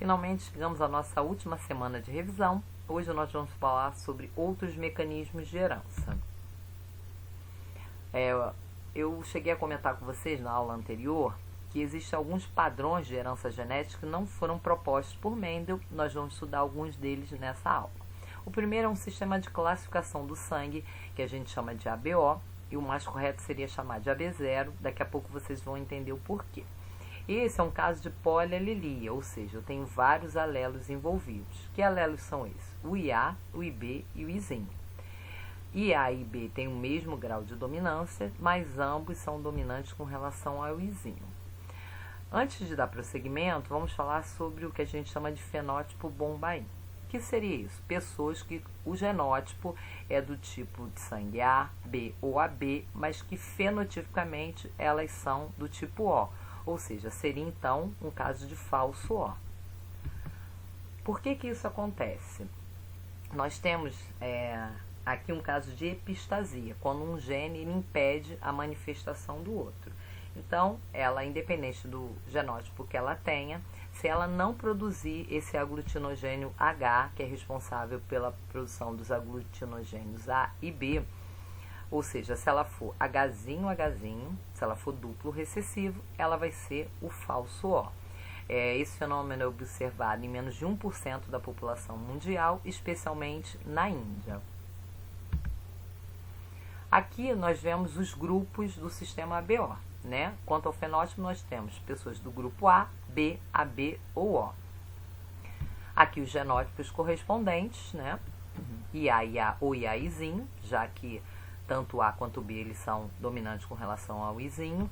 Finalmente chegamos à nossa última semana de revisão. Hoje nós vamos falar sobre outros mecanismos de herança. Eu cheguei a comentar com vocês na aula anterior que existem alguns padrões de herança genética que não foram propostos por Mendel. Nós vamos estudar alguns deles nessa aula. O primeiro é um sistema de classificação do sangue, que a gente chama de ABO, e o mais correto seria chamar de AB0. Daqui a pouco vocês vão entender o porquê. Esse é um caso de polialelia, ou seja, eu tenho vários alelos envolvidos. Que alelos são esses? O IA, o IB e o Izinho. IA e IB têm o mesmo grau de dominância, mas ambos são dominantes com relação ao Izinho. Antes de dar prosseguimento, vamos falar sobre o que a gente chama de fenótipo Bombaim. O que seria isso? Pessoas que o genótipo é do tipo de sangue A, B ou AB, mas que fenotipicamente elas são do tipo O. Ou seja, seria então um caso de falso O. Por que isso acontece? Nós temos aqui um caso de epistasia, quando um gene impede a manifestação do outro. Então, ela, independente do genótipo que ela tenha, se ela não produzir esse aglutinogênio H, que é responsável pela produção dos aglutinogênios A e B, ou seja, se ela for Hzinho, se ela for duplo recessivo, ela vai ser o falso O. Esse fenômeno é observado em menos de 1% da população mundial, especialmente na Índia. Aqui nós vemos os grupos do sistema ABO. Né? Quanto ao fenótipo, nós temos pessoas do grupo A, B, AB ou O. Aqui os genótipos correspondentes, né? IA ou IAizinho, já que tanto A quanto B eles são dominantes com relação ao Izinho.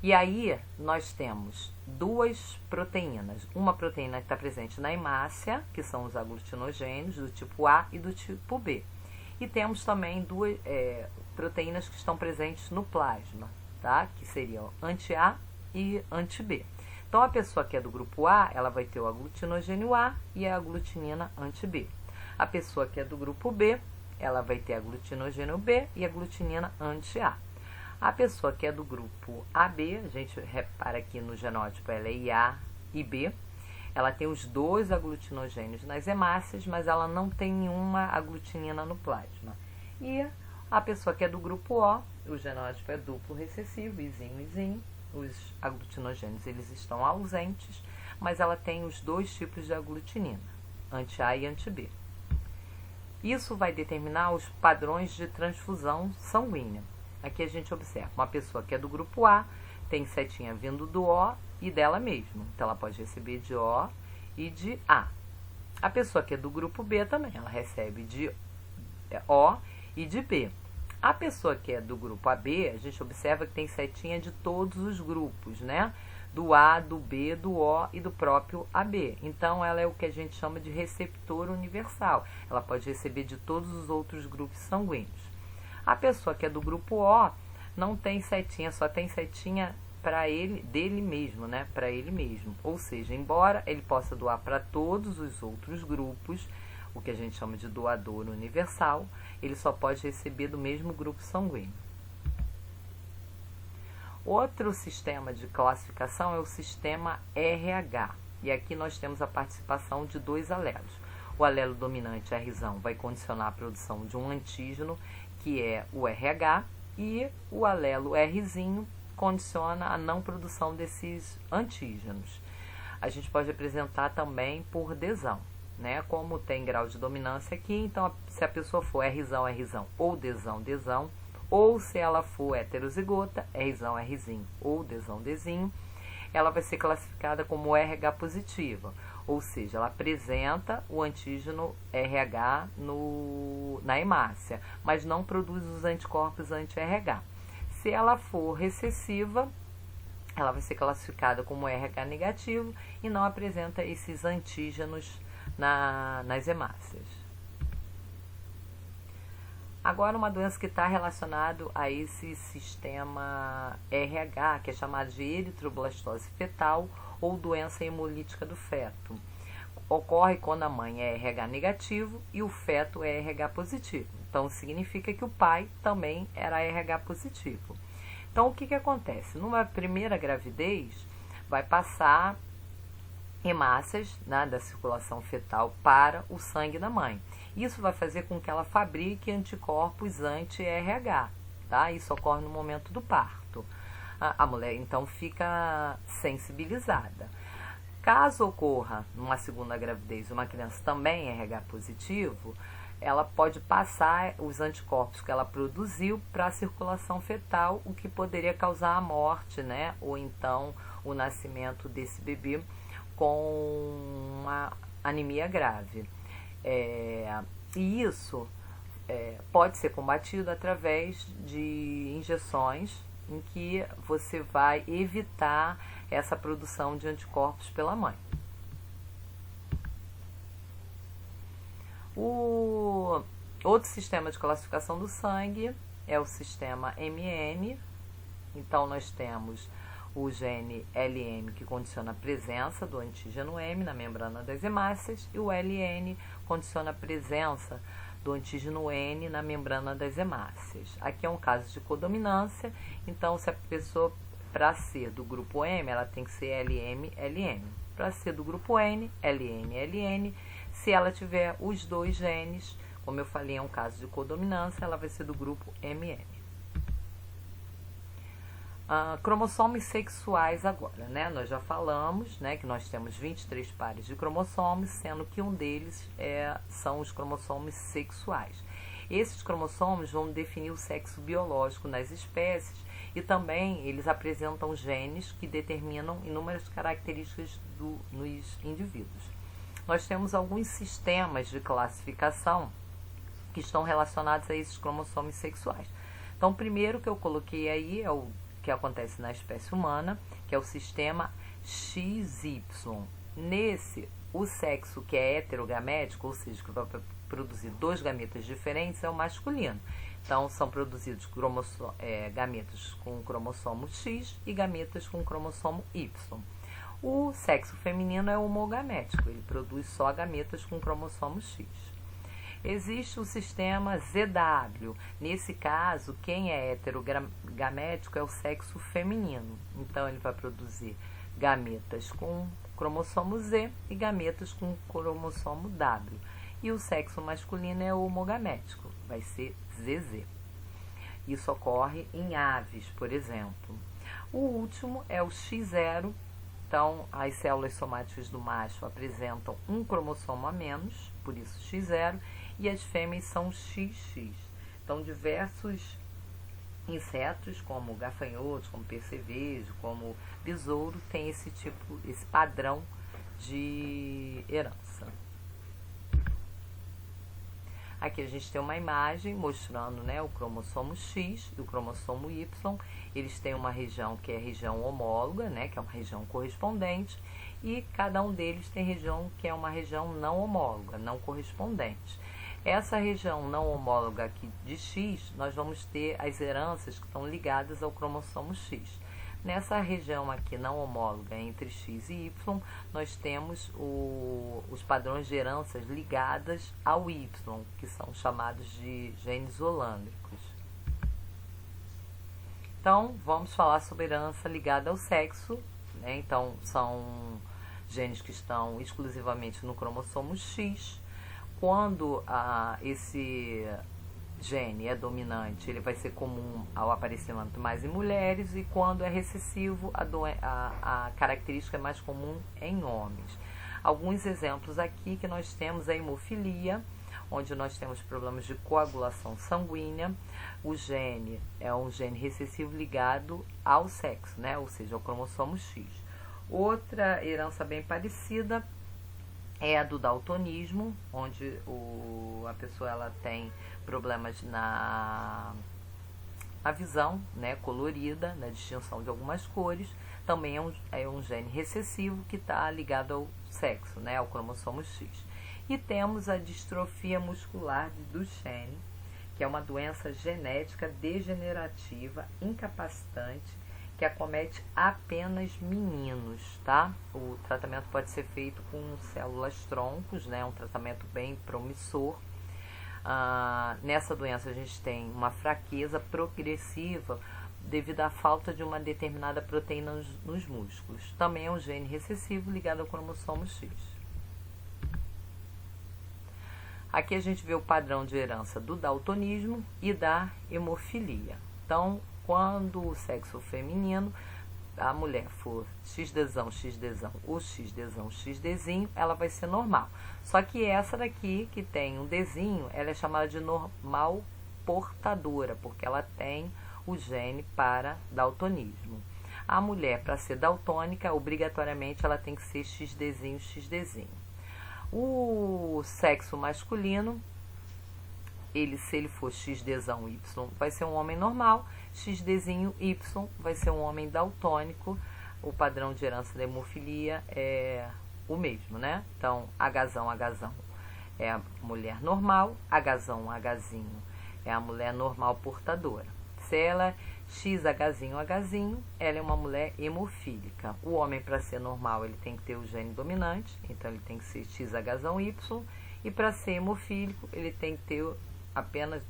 E aí nós temos duas proteínas. Uma proteína que está presente na hemácia, que são os aglutinogênios do tipo A e do tipo B. E temos também duas proteínas que estão presentes no plasma, tá? Que seriam anti-A e anti-B. Então, a pessoa que é do grupo A, ela vai ter o aglutinogênio A e a aglutinina anti-B. A pessoa que é do grupo B, ela vai ter aglutinogênio B e a aglutinina anti-A. A pessoa que é do grupo AB, a gente repara aqui no genótipo, ela é IA e B. Ela tem os dois aglutinogênios nas hemácias, mas ela não tem nenhuma aglutinina no plasma. E a pessoa que é do grupo O, o genótipo é duplo recessivo, Izinho, os aglutinogênios eles estão ausentes, mas ela tem os dois tipos de aglutinina, anti-A e anti-B. Isso vai determinar os padrões de transfusão sanguínea. Aqui a gente observa uma pessoa que é do grupo A, tem setinha vindo do O e dela mesma. Então, ela pode receber de O e de A. A pessoa que é do grupo B também, ela recebe de O e de B. A pessoa que é do grupo AB, a gente observa que tem setinha de todos os grupos, né? Do A, do B, do O e do próprio AB. Então, ela é o que a gente chama de receptor universal. Ela pode receber de todos os outros grupos sanguíneos. A pessoa que é do grupo O não tem setinha, só tem setinha para ele, dele mesmo, né? Para ele mesmo. Ou seja, embora ele possa doar para todos os outros grupos, o que a gente chama de doador universal, ele só pode receber do mesmo grupo sanguíneo. Outro sistema de classificação é o sistema RH. E aqui nós temos a participação de dois alelos. O alelo dominante Rzão vai condicionar a produção de um antígeno, que é o RH, e o alelo Rzinho condiciona a não produção desses antígenos. A gente pode representar também por Dzão, né? Como tem grau de dominância aqui, então se a pessoa for Rzão, ou Dzão, ou se ela for heterozigota, Rzão, Rzinho, ou Dzão, ela vai ser classificada como RH positiva, ou seja, ela apresenta o antígeno RH na hemácia, mas não produz os anticorpos anti-RH. Se ela for recessiva, ela vai ser classificada como RH negativo e não apresenta esses antígenos nas hemácias. Agora, uma doença que está relacionada a esse sistema RH, que é chamado de eritroblastose fetal ou doença hemolítica do feto. Ocorre quando a mãe é RH negativo e o feto é RH positivo. Então, significa que o pai também era RH positivo. Então, o que acontece? Numa primeira gravidez, vai passar hemácias, né, da circulação fetal para o sangue da mãe. Isso vai fazer com que ela fabrique anticorpos anti-RH, tá? Isso ocorre no momento do parto. A mulher então fica sensibilizada. Caso ocorra numa segunda gravidez uma criança também RH positivo, ela pode passar os anticorpos que ela produziu para a circulação fetal, o que poderia causar a morte, né? Ou então o nascimento desse bebê com uma anemia grave. E isso pode ser combatido através de injeções em que você vai evitar essa produção de anticorpos pela mãe. O outro sistema de classificação do sangue é o sistema MN. Então, nós temos o gene LM, que condiciona a presença do antígeno M na membrana das hemácias, e o LN condiciona a presença do antígeno N na membrana das hemácias. Aqui é um caso de codominância, então se a pessoa, para ser do grupo M, ela tem que ser LM-LM. Para ser do grupo N, LN-LN. Se ela tiver os dois genes, como eu falei, é um caso de codominância, ela vai ser do grupo MN. Cromossomos sexuais agora, né? Nós já falamos, né, que nós temos 23 pares de cromossomos, sendo que um deles são os cromossomos sexuais. Esses cromossomos vão definir o sexo biológico nas espécies e também eles apresentam genes que determinam inúmeras características nos indivíduos. Nós temos alguns sistemas de classificação que estão relacionados a esses cromossomos sexuais. Então, o primeiro que eu coloquei aí é o que acontece na espécie humana, que é o sistema XY. Nesse, o sexo que é heterogamético, ou seja, que vai produzir dois gametas diferentes, é o masculino. Então, são produzidos gametas com cromossomo X e gametas com cromossomo Y. O sexo feminino é homogamético, ele produz só gametas com cromossomo X. Existe o sistema ZW. Nesse caso, quem é heterogamético é o sexo feminino. Então, ele vai produzir gametas com cromossomo Z e gametas com cromossomo W. E o sexo masculino é homogamético, vai ser ZZ. Isso ocorre em aves, por exemplo. O último é o X0. Então, as células somáticas do macho apresentam um cromossomo a menos, por isso X0, e as fêmeas são XX. Então, diversos insetos, como gafanhotos, como percevejo, como besouro, têm esse padrão de herança. Aqui a gente tem uma imagem mostrando, né, o cromossomo X e o cromossomo Y. Eles têm uma região que é região homóloga, né, que é uma região correspondente, e cada um deles tem região que é uma região não homóloga, não correspondente. Essa região não homóloga aqui de X, nós vamos ter as heranças que estão ligadas ao cromossomo X. Nessa região aqui não homóloga entre X e Y, nós temos os padrões de heranças ligadas ao Y, que são chamados de genes holândricos. Então, vamos falar sobre herança ligada ao sexo, né? Então, são genes que estão exclusivamente no cromossomo X. Quando esse gene é dominante, ele vai ser comum ao aparecimento mais em mulheres, e quando é recessivo, a característica é mais comum em homens. Alguns exemplos aqui que nós temos a hemofilia, onde nós temos problemas de coagulação sanguínea. O gene é um gene recessivo ligado ao sexo, né? Ou seja, ao cromossomo X. Outra herança bem parecida é a do daltonismo, onde a pessoa ela tem problemas na visão, né, colorida, na distinção de algumas cores. Também é um gene recessivo que está ligado ao sexo, né, ao cromossomo X. E temos a distrofia muscular de Duchenne, que é uma doença genética degenerativa, incapacitante, que acomete apenas meninos, tá? O tratamento pode ser feito com células-troncos, né? Um tratamento bem promissor. Nessa doença a gente tem uma fraqueza progressiva devido à falta de uma determinada proteína nos músculos. Também é um gene recessivo ligado ao cromossomo X. Aqui a gente vê o padrão de herança do daltonismo e da hemofilia. Então, quando o sexo feminino, a mulher for XDzão, XDzão ou XDzão, XDzinho, ela vai ser normal. Só que essa daqui, que tem um Dzinho, ela é chamada de normal portadora, porque ela tem o gene para daltonismo. A mulher, para ser daltônica, obrigatoriamente ela tem que ser XDzinho, XDzinho. O sexo masculino, se ele for XDzão Y, vai ser um homem normal, XDzinho Y vai ser um homem daltônico. O padrão de herança da hemofilia é o mesmo, né? Então, Hzão, Hzão é a mulher normal, Hzão, Hzinho é a mulher normal portadora. Se ela XHzinho, Hzinho, ela é uma mulher hemofílica. O homem, para ser normal, ele tem que ter o gene dominante, então ele tem que ser XHzão Y, e para ser hemofílico, ele tem que ter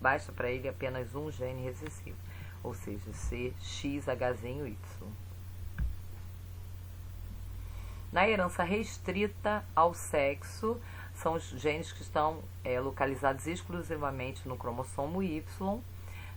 basta para ele apenas um gene recessivo, ou seja, ser XHzinho Y. Na herança restrita ao sexo, são os genes que estão localizados exclusivamente no cromossomo Y,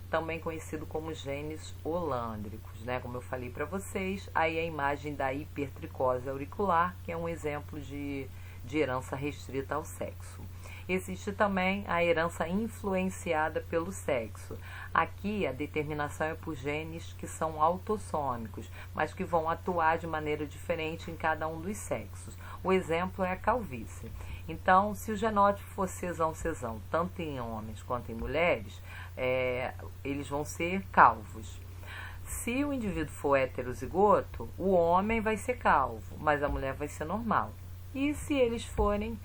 também conhecido como genes holândricos, né? Como eu falei para vocês, aí a imagem da hipertricose auricular, que é um exemplo de herança restrita ao sexo. Existe também a herança influenciada pelo sexo. Aqui a determinação é por genes que são autossômicos, mas que vão atuar de maneira diferente em cada um dos sexos. O exemplo é a calvície. Então, se o genótipo for Czão, tanto em homens quanto em mulheres, eles vão ser calvos. Se o indivíduo for heterozigoto, o homem vai ser calvo, mas a mulher vai ser normal. E se eles forem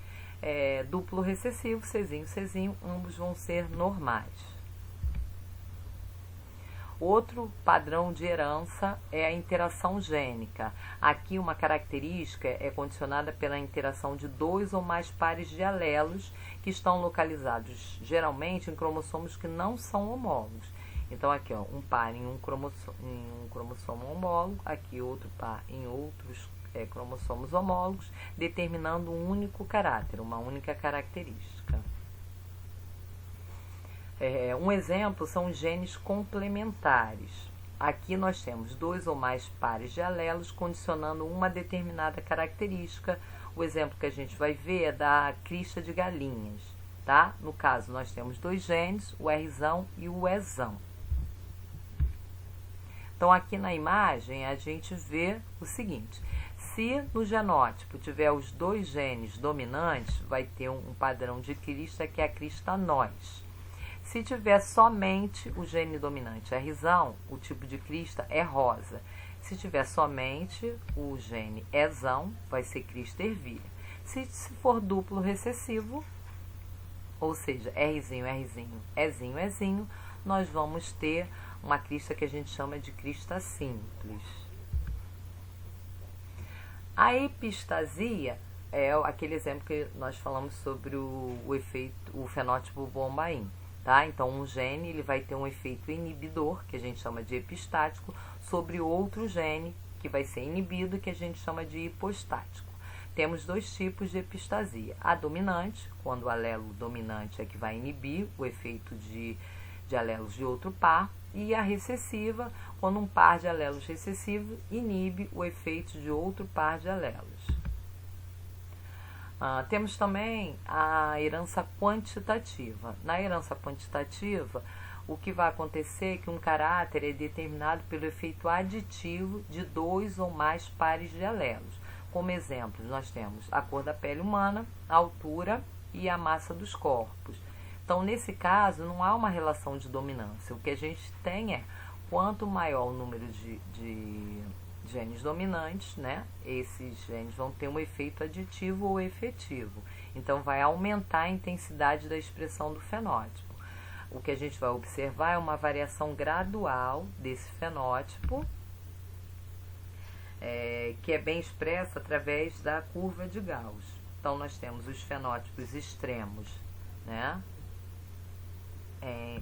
duplo recessivo, Czinho, ambos vão ser normais. Outro padrão de herança é a interação gênica. Aqui uma característica é condicionada pela interação de 2 ou mais pares de alelos que estão localizados geralmente em cromossomos que não são homólogos. Então aqui um par em um cromossomo homólogo, aqui outro par em outros cromossomos homólogos, determinando um único caráter, uma única característica. Um exemplo são os genes complementares. Aqui nós temos 2 ou mais pares de alelos condicionando uma determinada característica. O exemplo que a gente vai ver é da crista de galinhas, tá? No caso, nós temos 2 genes, o Rzão e o Ezão. Então, aqui na imagem, a gente vê o seguinte: se no genótipo tiver os 2 genes dominantes, vai ter um padrão de crista que é a crista nós. Se tiver somente o gene dominante Rzão, o tipo de crista é rosa. Se tiver somente o gene Ezão, vai ser crista ervilha. Se for duplo recessivo, ou seja, Rzinho, Ezinho, nós vamos ter uma crista que a gente chama de crista simples. A epistasia é aquele exemplo que nós falamos sobre o fenótipo Bombaim. Tá? Então, um gene ele vai ter um efeito inibidor, que a gente chama de epistático, sobre outro gene, que vai ser inibido, que a gente chama de hipostático. Temos 2 tipos de epistasia. A dominante, quando o alelo dominante é que vai inibir o efeito de alelos de outro par, e a recessiva, quando um par de alelos recessivos inibe o efeito de outro par de alelos. Temos também a herança quantitativa. Na herança quantitativa, o que vai acontecer é que um caráter é determinado pelo efeito aditivo de 2 ou mais pares de alelos. Como exemplos, nós temos a cor da pele humana, a altura e a massa dos corpos. Então, nesse caso, não há uma relação de dominância. O que a gente tem é, quanto maior o número de genes dominantes, né? Esses genes vão ter um efeito aditivo ou efetivo. Então, vai aumentar a intensidade da expressão do fenótipo. O que a gente vai observar é uma variação gradual desse fenótipo, que é bem expressa através da curva de Gauss. Então, nós temos os fenótipos extremos, né?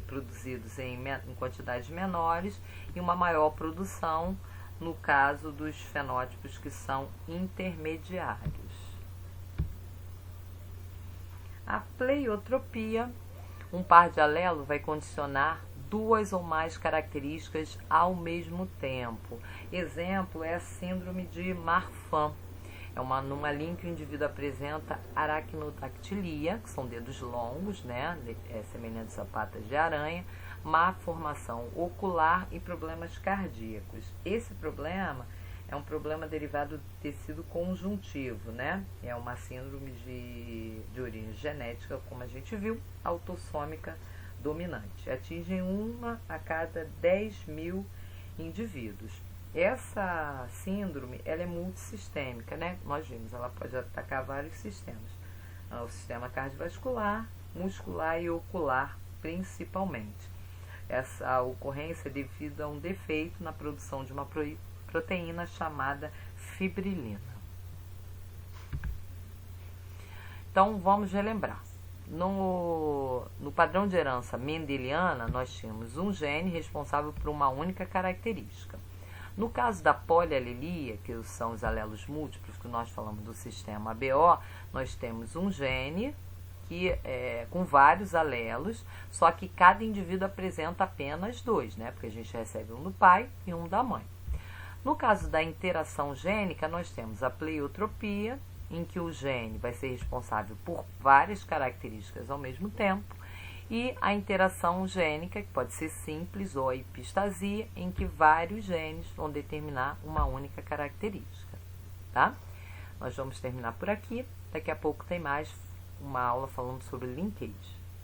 produzidos em quantidades menores e uma maior produção no caso dos fenótipos que são intermediários. A pleiotropia, um par de alelo vai condicionar duas ou mais características ao mesmo tempo. Exemplo é a síndrome de Marfan. É uma anomalia em que o indivíduo apresenta aracnodactilia, que são dedos longos, né, semelhantes a patas de aranha, má formação ocular e problemas cardíacos. Esse problema é um problema derivado do tecido conjuntivo, né? É uma síndrome de origem genética, como a gente viu, autossômica dominante. Atingem 1 a cada 10.000 indivíduos. Essa síndrome, ela é multissistêmica, né? Nós vimos, ela pode atacar vários sistemas. O sistema cardiovascular, muscular e ocular, principalmente. Essa ocorrência é devido a um defeito na produção de uma proteína chamada fibrilina. Então, vamos relembrar. No padrão de herança mendeliana, nós tínhamos um gene responsável por uma única característica. No caso da polialelia, que são os alelos múltiplos que nós falamos do sistema ABO, nós temos um gene com vários alelos, só que cada indivíduo apresenta apenas 2, né? Porque a gente recebe um do pai e um da mãe. No caso da interação gênica, nós temos a pleiotropia, em que o gene vai ser responsável por várias características ao mesmo tempo, e a interação gênica, que pode ser simples, ou a epistasia, em que vários genes vão determinar uma única característica, tá? Nós vamos terminar por aqui. Daqui a pouco tem mais uma aula falando sobre linkage.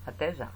Até já!